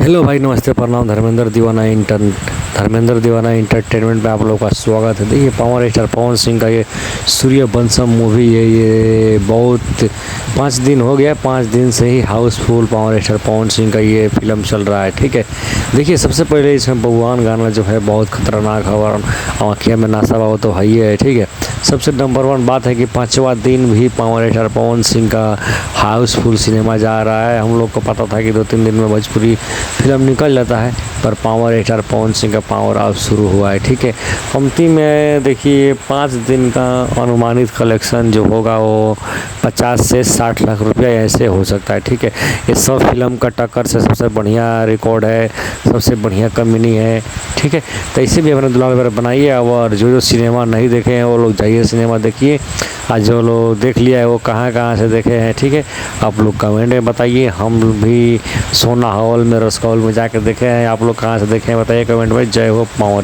Hello भाई, नमस्ते, प्रणाम। धर्मेंद्र दीवाना इंटरटेनमेंट में आप लोगों का स्वागत है। देखिए, पावर स्टार पवन सिंह का ये सूर्यवंशम मूवी है। ये बहुत 5 दिन हो गया, 5 दिन से ही हाउसफुल पावर स्टार पवन सिंह का ये फिल्म चल रहा है। ठीक है, देखिए, सबसे पहले इसमें भगवान गाना जो है बहुत खतरनाक है और आँखें में नशा वो तो है ही है। ठीक है, सबसे नंबर 1 बात है कि 5वां दिन भी पावर स्टार पवन सिंह का हाउसफुल सिनेमा जा रहा है। हम लोग को पता था कि 2-3 दिन में भोजपुरी फिल्म निकल जाता है, पर पावर स्टार पवन सिंह का पावर अब शुरू हुआ है। ठीक है, कमती में देखिए 5 दिन का अनुमानित कलेक्शन जो होगा वो 50 से 60 लाख रुपया ऐसे हो सकता है। ठीक है, ये सब फिल्म का टक्कर से सबसे बढ़िया रिकॉर्ड है, सबसे बढ़िया कंपनी है। ठीक है, तो इसे भी अपने दुलार वगैरह बनाइए। और जो सिनेमा नहीं देखे हैं वो लोग जाइए सिनेमा देखिए। आज जो लोग देख लिया है वो कहाँ कहाँ से देखे हैं। ठीक है, आप लोग कमेंट में बताइए। हम भी सोना हॉल में, रसकौल में जाकर देखे हैं, आप लोग कहाँ से देखे हैं बताइए कमेंट में। जय हो पावर।